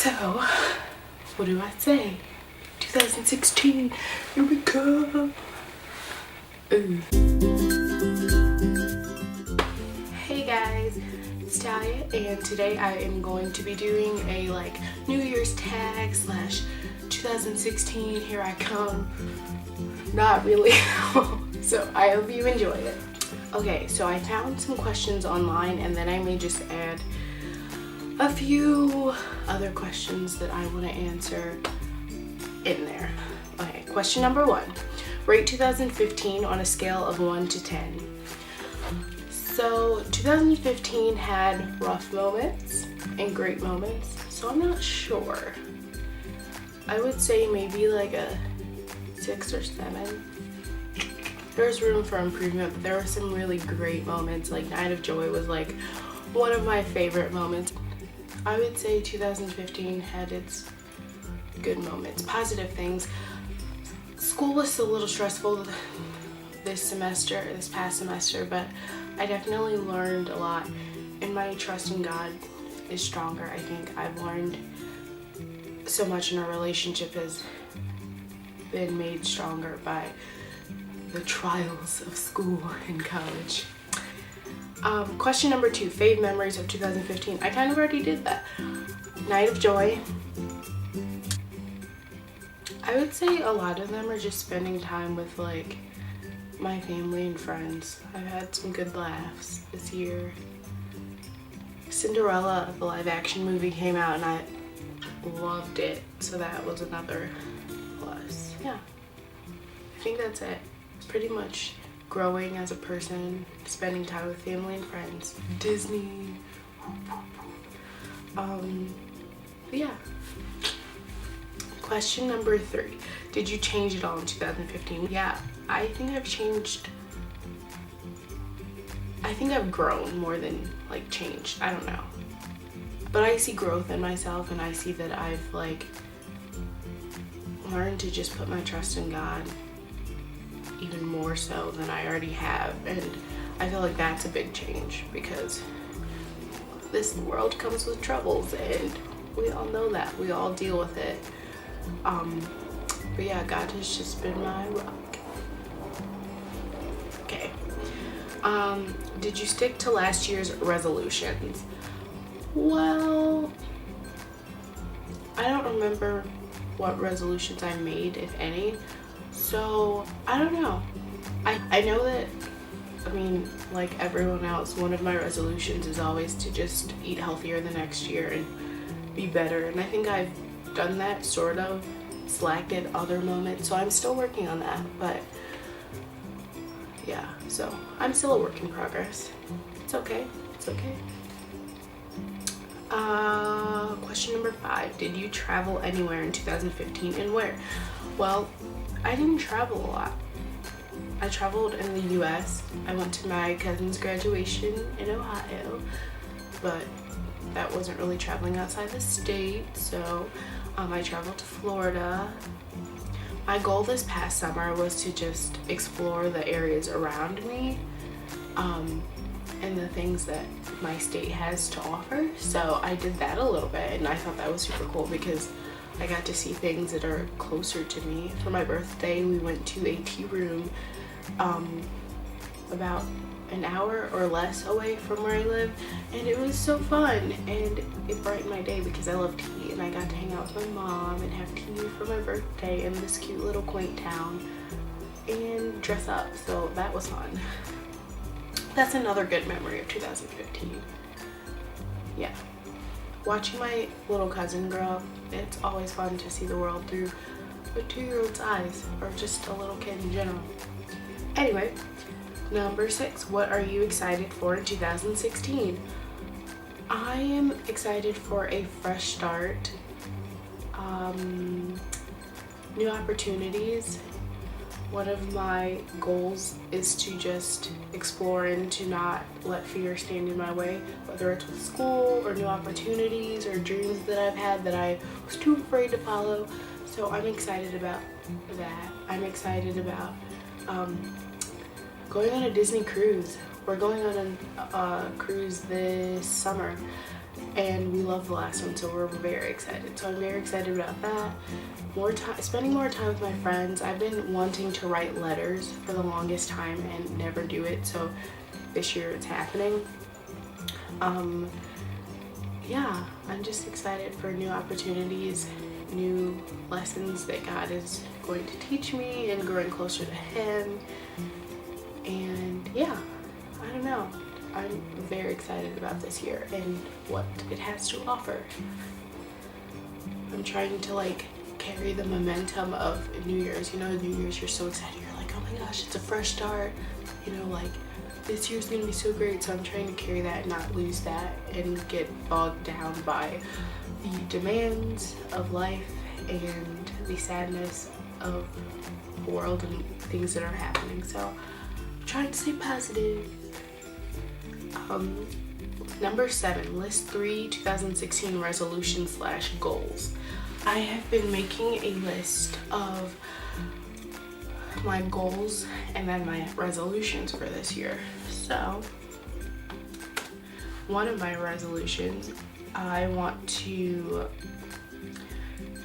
So, what do I say? 2016, here we come. Ooh. Hey guys, it's Talia, and today I am going to be doing a New Year's tag slash 2016, here I come. Not really. So I hope you enjoy it. Okay, so I found some questions online, and then I may just add a few other questions that I want to answer in there. Okay, question number 1. Rate 2015 on a scale of 1 to 10. So 2015 had rough moments and great moments, so I'm not sure. I would say maybe like a 6 or 7. There's room for improvement, but there were some really great moments. Like Night of Joy was like one of my favorite moments. I would say 2015 had its good moments, positive things. School was a little stressful this past semester, but I definitely learned a lot, and my trust in God is stronger. I think I've learned so much, in our relationship has been made stronger by the trials of school and college. Question number 2, fave memories of 2015. I kind of already did that. Night of Joy. I would say a lot of them are just spending time with my family and friends. I've had some good laughs this year. Cinderella, the live action movie, came out and I loved it, so that was another plus. Yeah, I think that's it. Pretty much growing as a person, spending time with family and friends, Disney. Yeah. Question number 3. Did you change it all in 2015? Yeah, I think I've changed. I think I've grown more than changed. I don't know. But I see growth in myself, and I see that I've learned to just put my trust in God even more so than I already have. And I feel like that's a big change, because this world comes with troubles, and we all know that. We all deal with it. But yeah, God has just been my rock. Okay. Did you stick to last year's resolutions? Well, I don't remember what resolutions I made, if any. So I don't know. I know that, like everyone else, one of my resolutions is always to just eat healthier the next year and be better. And I think I've done that, sort of, slacked at other moments. So I'm still working on that. But yeah, so I'm still a work in progress. It's okay. It's okay. Question number 5. Did you travel anywhere in 2015, and where? Well, I didn't travel a lot. I traveled in the US. I went to my cousin's graduation in Ohio, but that wasn't really traveling outside the state, so I traveled to Florida. My goal this past summer was to just explore the areas around me, and the things that my state has to offer. So I did that a little bit, and I thought that was super cool because I got to see things that are closer to me. For my birthday, we went to a tea room about an hour or less away from where I live, and it was so fun, and it brightened my day because I love tea, and I got to hang out with my mom and have tea for my birthday in this cute little quaint town and dress up, so that was fun. That's another good memory of 2015. Yeah. Watching my little cousin grow up, it's always fun to see the world through a 2-year-old's eyes, or just a little kid in general. Anyway, number 6, what are you excited for in 2016? I am excited for a fresh start, new opportunities. One of my goals is to just explore and to not let fear stand in my way, whether it's with school or new opportunities or dreams that I've had that I was too afraid to follow. So I'm excited about that. I'm excited about going on a Disney cruise. We're going on a cruise this summer, and we love the last one, so we're very excited. So I'm very excited about that. More time, spending more time with my friends. I've been wanting to write letters for the longest time and never do it, so this year it's happening. Yeah, I'm just excited for new opportunities, new lessons that God is going to teach me, and growing closer to Him. And yeah, I don't know. I'm very excited about this year and what it has to offer. I'm trying to like carry the momentum of New Year's. You know, New Year's, you're so excited. You're like, oh my gosh, it's a fresh start. You know, like this year's gonna be so great. So I'm trying to carry that and not lose that and get bogged down by the demands of life and the sadness of the world and things that are happening. So I'm trying to stay positive. Number 7, list 3 2016 resolutions / goals. I have been making a list of my goals and then my resolutions for this year. So one of my resolutions, I want to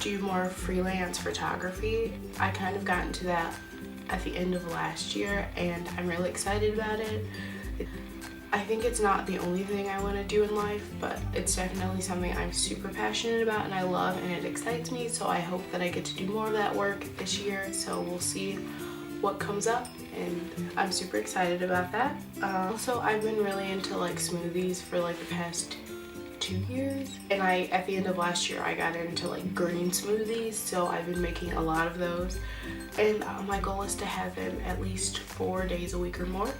do more freelance photography. I kind of got into that at the end of last year and I'm really excited about it. I think it's not the only thing I want to do in life, but it's definitely something I'm super passionate about and I love, and it excites me, so I hope that I get to do more of that work this year. So we'll see what comes up, and I'm super excited about that. Also, I've been really into like smoothies for like the past 2 years, and at the end of last year I got into like green smoothies, so I've been making a lot of those, and my goal is to have them at least 4 days a week or more.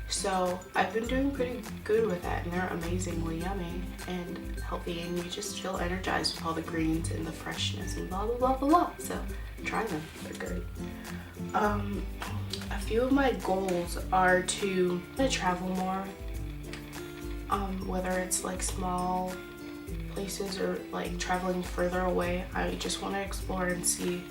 So I've been doing pretty good with that, and they're amazingly yummy and healthy, and you just feel energized with all the greens and the freshness and blah blah blah blah blah. So try them, they're great. A few of my goals are to travel more, whether it's like small places or like traveling further away. I just want to explore and see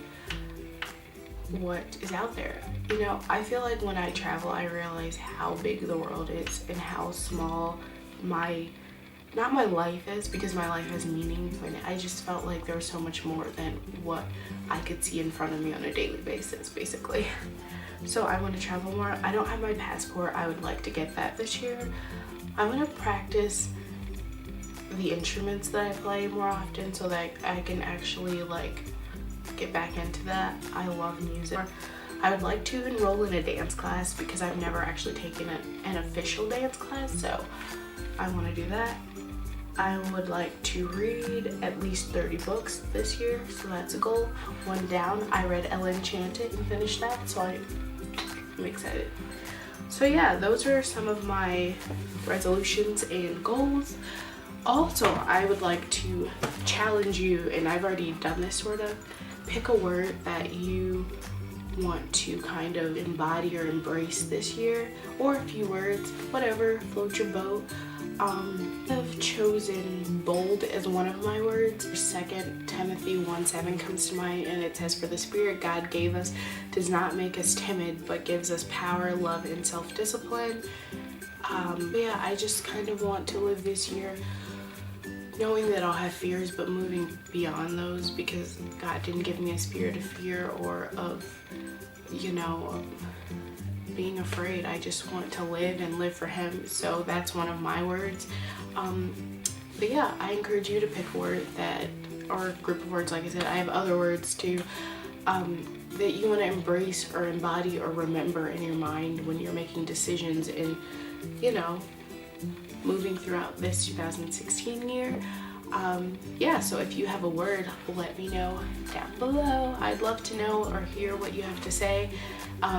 what is out there. You know, I feel like when I travel I realize how big the world is and how small not my life is, because my life has meaning, but I just felt like there was so much more than what I could see in front of me on a daily basis, basically. So I want to travel more. I don't have my passport. I would like to get that this year. I want to practice the instruments that I play more often so that I can actually like get back into that. I love music. I would like to enroll in a dance class because I've never actually taken an official dance class, so I want to do that. I would like to read at least 30 books this year, so that's a goal. One down. I read Ella Enchanted and finished that, so I'm excited. So yeah, those are some of my resolutions and goals. Also, I would like to challenge you, and I've already done this sort of, pick a word that you want to kind of embody or embrace this year, or a few words, whatever, float your boat. I've chosen bold as one of my words. 2 Timothy 1:7 comes to mind, and it says, "For the Spirit God gave us does not make us timid, but gives us power, love, and self-discipline." Yeah, I just kind of want to live this year knowing that I'll have fears, but moving beyond those, because God didn't give me a spirit of fear or of, being afraid. I just want to live and live for Him. So that's one of my words. But yeah, I encourage you to pick a word or a group of words. Like I said, I have other words too, that you want to embrace or embody or remember in your mind when you're making decisions and, moving throughout this 2016 year. Yeah, so if you have a word, let me know down below. I'd love to know or hear what you have to say.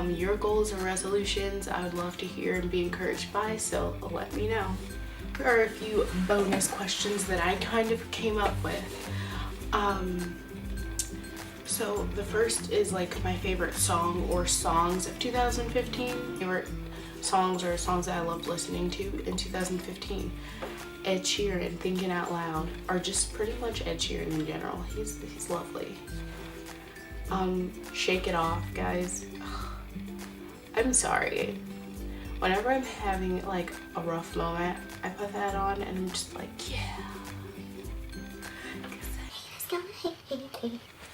Your goals or resolutions, I would love to hear and be encouraged by, so let me know. There are a few bonus questions that I kind of came up with. So the first is like my favorite song or songs of 2015. Favorite songs or songs that I loved listening to in 2015. Ed Sheeran, Thinking Out Loud, or just pretty much Ed Sheeran in general. He's lovely. Shake It Off, guys. I'm sorry. Whenever I'm having like a rough moment, I put that on and I'm just like, yeah.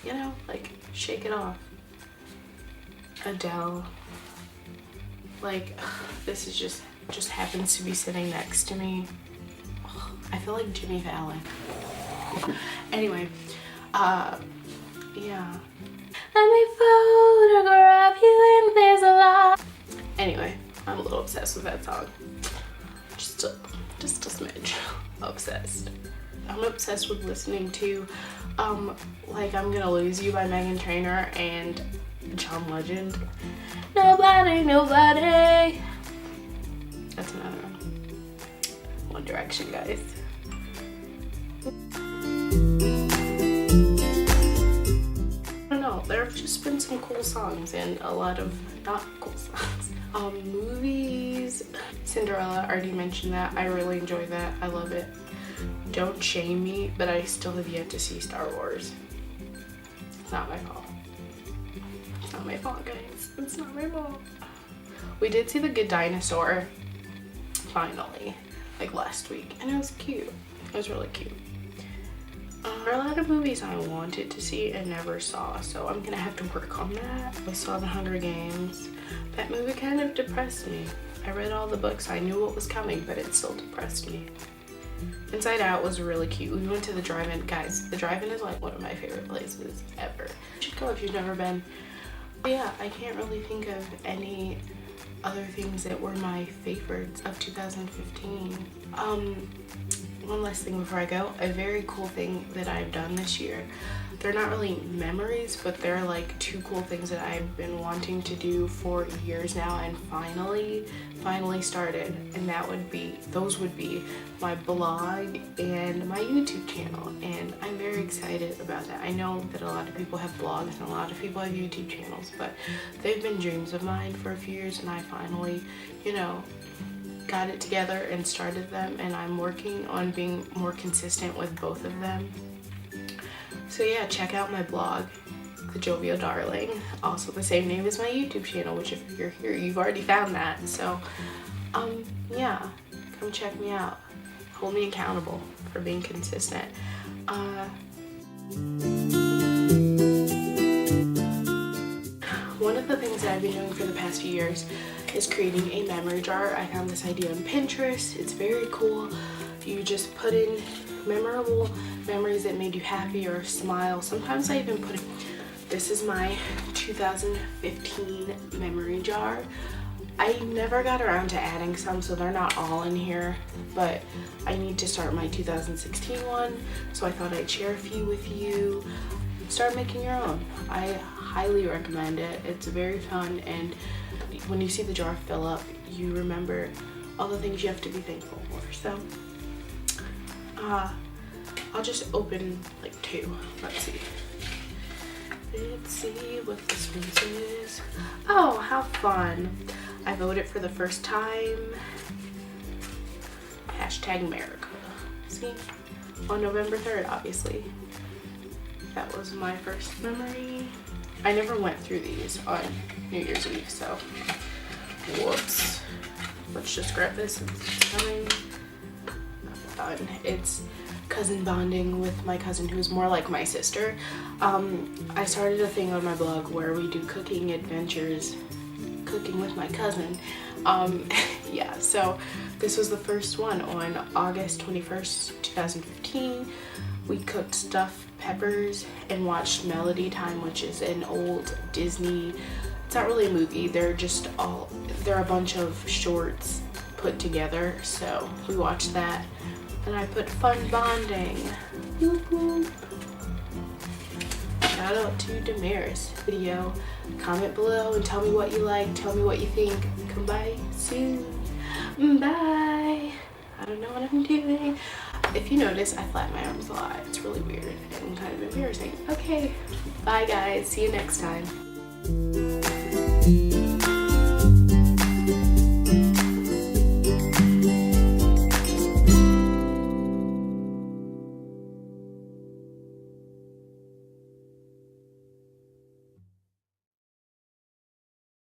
You know, like, shake it off. Adele. Like, this is just happens to be sitting next to me. I feel like Jimmy Fallon. Anyway, yeah. Let me photograph you and there's a lot. Anyway, I'm a little obsessed with that song. Just a smidge obsessed. I'm obsessed with listening to like I'm Gonna Lose You by Meghan Trainor and John Legend. Nobody. That's another One Direction, guys. I don't know, there have just been some cool songs and a lot of not cool songs. Movies. Cinderella, I already mentioned that. I really enjoy that. I love it. Don't shame me, but I still have yet to see Star Wars. It's not my fault. It's not my fault, guys. It's not my fault. We did see The Good Dinosaur, finally, like last week, and it was cute. It was really cute. There are a lot of movies I wanted to see and never saw, so I'm gonna have to work on that. I saw The Hunger Games. That movie kind of depressed me. I read all the books. I knew what was coming, but it still depressed me. Inside Out was really cute. We went to the drive-in. Guys, the drive-in is like one of my favorite places ever. You should go if you've never been. But yeah, I can't really think of any other things that were my favorites of 2015. One last thing before I go. A very cool thing that I've done this year. They're not really memories, but they're like two cool things that I've been wanting to do for years now and finally started. And those would be my blog and my YouTube channel. And I'm very excited about that. I know that a lot of people have blogs and a lot of people have YouTube channels, but they've been dreams of mine for a few years, and I finally, you know, got it together and started them, and I'm working on being more consistent with both of them. So yeah, check out my blog, The Jovial Darling, also the same name as my YouTube channel, which if you're here, you've already found that. So yeah, come check me out. Hold me accountable for being consistent. One of the things that I've been doing for the past few years is creating a memory jar. I found this idea on Pinterest. It's very cool. You just put in memorable memories that made you happy or smile. Sometimes I even put in, this is my 2015 memory jar. I never got around to adding some, so they're not all in here, but I need to start my 2016 one, so I thought I'd share a few with you. Start making your own. I highly recommend it. It's very fun, and when you see the jar fill up, you remember all the things you have to be thankful for. So I'll just open like two. Let's see what this one is. Oh, how fun. I voted for the first time. #America. See? On November 3rd, obviously. That was my first memory. I never went through these on New Year's Eve, so whoops. Let's just grab this and it's coming. Fun. It's cousin bonding with my cousin who's more like my sister. I started a thing on my blog where we do cooking adventures, cooking with my cousin. Yeah, so this was the first one on August 21st, 2015. We cooked stuffed peppers and watched Melody Time, which is an old Disney, it's not really a movie, they're a bunch of shorts put together, so we watched that. And I put fun bonding. Woo-hoo. Shout out to Damaris video. Comment below and tell me what you like, tell me what you think. Come by soon. Bye. I don't know what I'm doing. If you notice, I flap my arms a lot. It's really weird and kind of embarrassing. Okay, bye guys. See you next time.